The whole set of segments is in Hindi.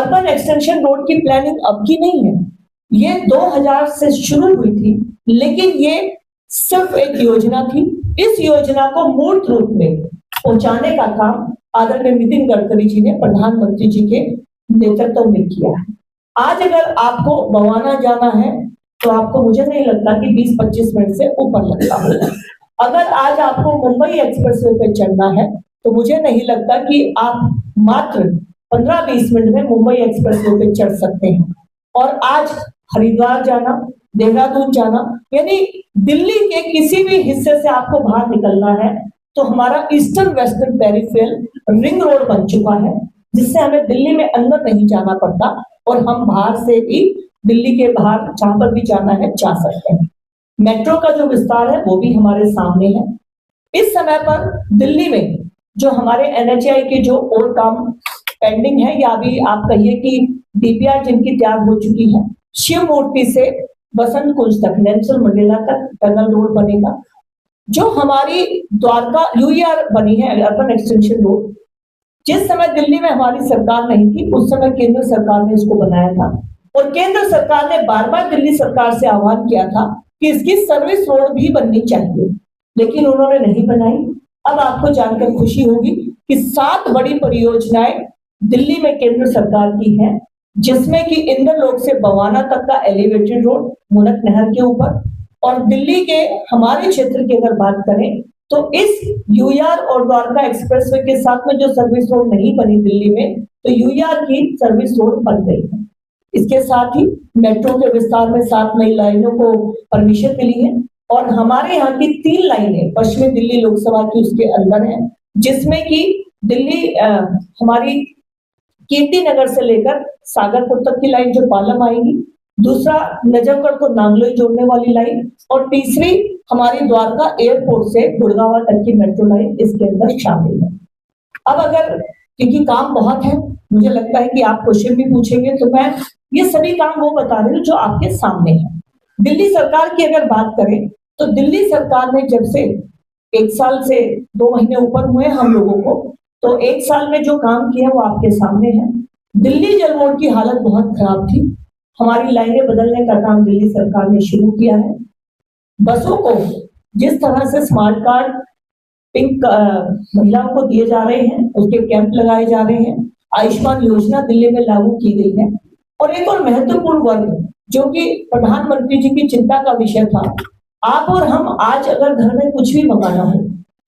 अर्बन एक्सटेंशन रोड की प्लानिंग अब की नहीं है, ये 2000 से शुरू हुई थी, लेकिन ये सिर्फ एक योजना थी। इस योजना को मूर्त रूप में पहुंचाने का काम आदरणीय नितिन गडकरी जी ने प्रधानमंत्री जी के नेतृत्व में किया है। आज अगर आपको बवाना जाना है तो आपको, मुझे नहीं लगता कि 20-25 मिनट से ऊपर लगता होगा। अगर आज आपको मुंबई एक्सप्रेसवे पे चढ़ना है तो मुझे नहीं लगता कि आप मात्र 15-20 मिनट में मुंबई एक्सप्रेसवे पे चढ़ सकते हैं। और आज हरिद्वार जाना, देहरादून जाना, यानी दिल्ली के किसी भी हिस्से से आपको बाहर निकलना है तो हमारा eastern western peripheral ring road बन चुका है, जिससे हमें दिल्ली में अंदर नहीं जाना पड़ता और हम बाहर से भी दिल्ली के बाहर जहां पर भी जाना है जा सकते हैं। मेट्रो का जो विस्तार है वो भी हमारे सामने है। इस समय पर दिल्ली में जो हमारे NHAI के जो और काम पेंडिंग है, या अभी आप कहिए कि DPR जिनकी तैयार हो चुकी है, शिव मूर्ति से बसंत कुंज तक, नेल्सन मंडेला तक टनल रोड बनेगा। जो हमारी द्वारका UER बनी है, अर्बन एक्सटेंशन रोड, जिस समय दिल्ली में हमारी सरकार नहीं थी उस समय केंद्र सरकार ने इसको बनाया था, और केंद्र सरकार ने बार बार दिल्ली सरकार से आह्वान किया था कि इसकी सर्विस रोड भी बननी चाहिए, लेकिन उन्होंने नहीं बनाई। अब आपको जानकर खुशी होगी कि 7 बड़ी परियोजनाएं दिल्ली में केंद्र सरकार की हैं, जिसमें कि इंद्रलोक से बवाना तक का एलिवेटेड रोड मुनक नहर के ऊपर, और दिल्ली के हमारे क्षेत्र की अगर बात करें तो इस UER और द्वारका एक्सप्रेसवे के साथ में जो सर्विस रोड नहीं बनी दिल्ली में, तो UER की सर्विस रोड बन गई है। इसके साथ ही मेट्रो के विस्तार में 7 नई लाइनों को परमिशन मिली है, और हमारे यहाँ की 3 लाइनें पश्चिमी दिल्ली लोकसभा की उसके अंदर है, जिसमें कि दिल्ली हमारी कीर्ति नगर से लेकर सागरपुर तक की लाइन जो पालम आएगी, दूसरा नजफगढ़ को नांगलोई जोड़ने वाली लाइन, और तीसरी हमारी द्वारका एयरपोर्ट से गुड़गांव तक की मेट्रो लाइन इसके अंदर शामिल है। अब अगर, क्योंकि काम बहुत है, मुझे लगता है कि आप क्वेश्चन भी पूछेंगे, तो मैं ये सभी काम वो बता रही हूँ जो आपके सामने है। दिल्ली सरकार की अगर बात करें तो दिल्ली सरकार ने जब से 1 साल से 2 महीने ऊपर हुए हम लोगों को, तो 1 साल में जो काम किया वो आपके सामने है। दिल्ली जल बोर्ड की हालत बहुत खराब थी, हमारी लाइनें बदलने का काम दिल्ली सरकार ने शुरू किया है। बसों को जिस तरह से स्मार्ट कार्ड पिंक महिलाओं को दिए जा रहे हैं, उसके कैंप लगाए जा रहे हैं, आयुष्मान योजना दिल्ली में लागू की गई है। और एक और महत्वपूर्ण वर्ग जो कि प्रधानमंत्री जी की चिंता का विषय था, आप और हम आज अगर घर में कुछ भी मंगाना हो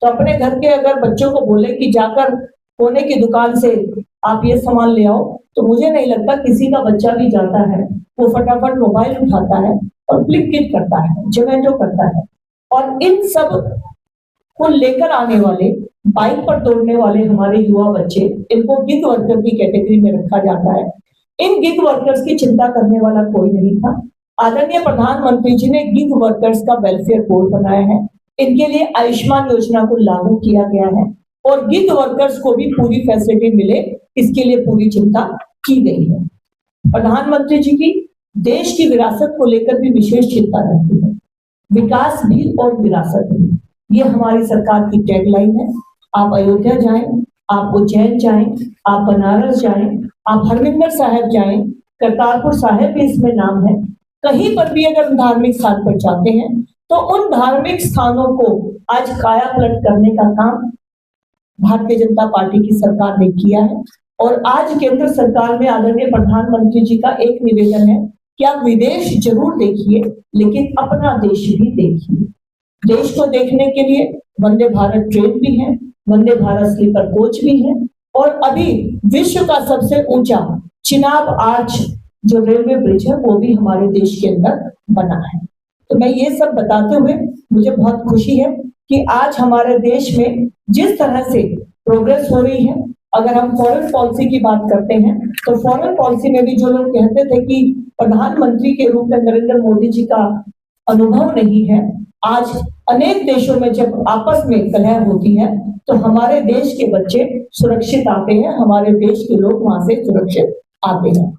तो अपने घर के अगर बच्चों को बोले कि जाकर कोने की दुकान से आप ये सामान ले आओ, तो मुझे नहीं लगता किसी का बच्चा भी जाता है, वो फटाफट मोबाइल उठाता है और ब्लिंकिट करता है, जोमेटो करता है। और इन सब को लेकर आने वाले, बाइक पर दौड़ने वाले हमारे युवा बच्चे, इनको गिग वर्कर की कैटेगरी में रखा जाता है। इन गिग वर्कर्स की चिंता करने वाला कोई नहीं था। आदरणीय प्रधानमंत्री जी ने गिग वर्कर्स का वेलफेयर बोर्ड बनाया है, इनके लिए आयुष्मान योजना को लागू किया गया है, और गिग वर्कर्स को भी पूरी फैसिलिटी मिले, इसके लिए पूरी चिंता की गई है। प्रधानमंत्री जी की देश की विरासत को लेकर भी विशेष चिंता रहती है, विकास भी और विरासत भी, ये हमारी सरकार की टैगलाइन है। आप अयोध्या जाएं, आप उज्जैन जाएं, आप बनारस जाएं, आप हरमिंदर साहिब जाएं, करतारपुर साहिब भी इसमें नाम है, कहीं पर भी अगर धार्मिक स्थान पर जाते हैं तो उन धार्मिक स्थानों को आज काया पलट करने का काम भारतीय जनता पार्टी की सरकार ने किया है। और आज केंद्र सरकार में आदरणीय प्रधानमंत्री जी का एक निवेदन है कि आप विदेश जरूर देखिए, लेकिन अपना देश भी देखिए। देश को देखने के लिए वंदे भारत ट्रेन भी है, वंदे भारत स्लीपर कोच भी है, और अभी विश्व का सबसे ऊंचा चिनाब आर्च जो रेलवे ब्रिज है वो भी हमारे देश के अंदर बना है। तो मैं ये सब बताते हुए मुझे बहुत खुशी है कि आज हमारे देश में जिस तरह से प्रोग्रेस हो रही है। अगर हम फॉरेन पॉलिसी की बात करते हैं तो फॉरेन पॉलिसी में भी जो लोग कहते थे कि प्रधानमंत्री के रूप में नरेंद्र मोदी जी का अनुभव नहीं है, आज अनेक देशों में जब आपस में कलह होती है तो हमारे देश के बच्चे सुरक्षित आते हैं, हमारे देश के लोग वहां से सुरक्षित आते हैं।